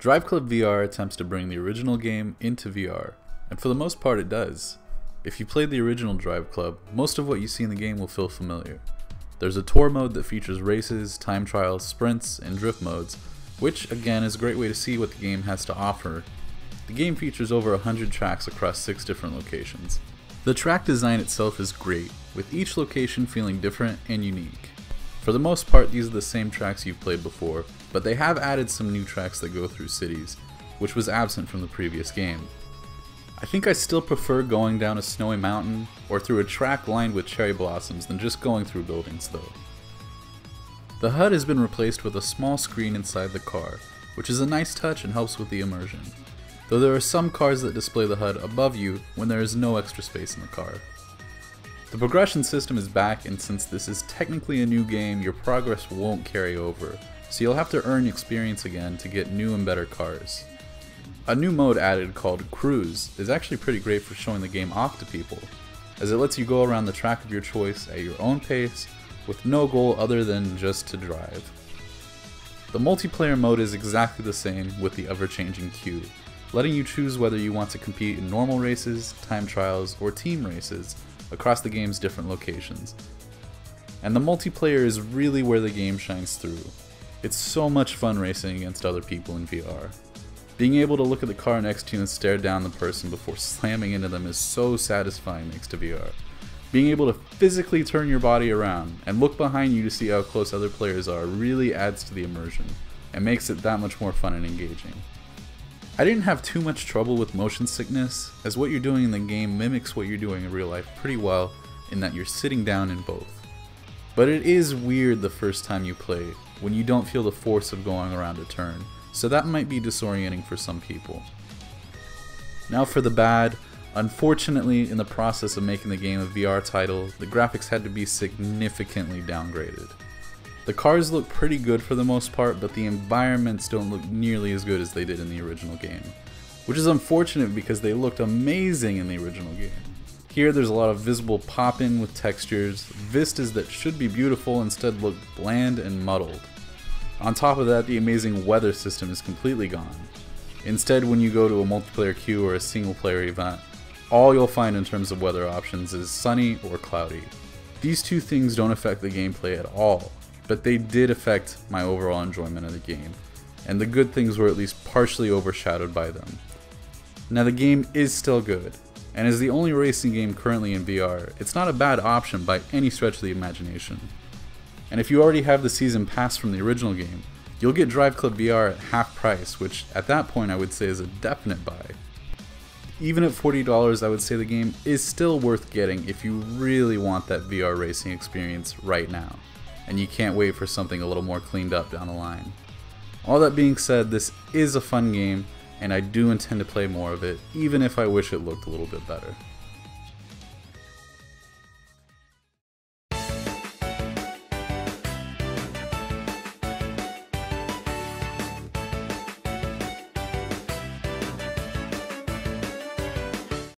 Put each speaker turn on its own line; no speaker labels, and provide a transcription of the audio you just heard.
Driveclub VR attempts to bring the original game into VR, and for the most part it does. If you played the original Driveclub, most of what you see in the game will feel familiar. There's a tour mode that features races, time trials, sprints, and drift modes, which again is a great way to see what the game has to offer. The game features over 100 tracks across 6 different locations. The track design itself is great, with each location feeling different and unique. For the most part, these are the same tracks you've played before, but they have added some new tracks that go through cities, which was absent from the previous game. I think I still prefer going down a snowy mountain or through a track lined with cherry blossoms than just going through buildings though. The HUD has been replaced with a small screen inside the car, which is a nice touch and helps with the immersion, though there are some cars that display the HUD above you when there is no extra space in the car. The progression system is back, and since this is technically a new game, your progress won't carry over, so you'll have to earn experience again to get new and better cars. A new mode added called Cruise is actually pretty great for showing the game off to people, as it lets you go around the track of your choice at your own pace with no goal other than just to drive. The multiplayer mode is exactly the same with the ever-changing queue, letting you choose whether you want to compete in normal races, time trials, or team races across the game's different locations. And the multiplayer is really where the game shines through. It's so much fun racing against other people in VR. Being able to look at the car next to you and stare down the person before slamming into them is so satisfying thanks to VR. Being able to physically turn your body around and look behind you to see how close other players are really adds to the immersion and makes it that much more fun and engaging. I didn't have too much trouble with motion sickness, as what you're doing in the game mimics what you're doing in real life pretty well in that you're sitting down in both. But it is weird the first time you play, when you don't feel the force of going around a turn, so that might be disorienting for some people. Now for the bad, unfortunately in the process of making the game a VR title, the graphics had to be significantly downgraded. The cars look pretty good for the most part, but the environments don't look nearly as good as they did in the original game, which is unfortunate because they looked amazing in the original game. Here there's a lot of visible pop-in with textures, vistas that should be beautiful instead look bland and muddled. On top of that, the amazing weather system is completely gone. Instead, when you go to a multiplayer queue or a single player event, all you'll find in terms of weather options is sunny or cloudy. These two things don't affect the gameplay at all, but they did affect my overall enjoyment of the game, and the good things were at least partially overshadowed by them. Now the game is still good, and as the only racing game currently in VR, it's not a bad option by any stretch of the imagination. And if you already have the season pass from the original game, you'll get Driveclub VR at half price, which at that point I would say is a definite buy. Even at $40, I would say the game is still worth getting if you really want that VR racing experience right now, and you can't wait for something a little more cleaned up down the line. All that being said, this is a fun game, and I do intend to play more of it, even if I wish it looked a little bit better.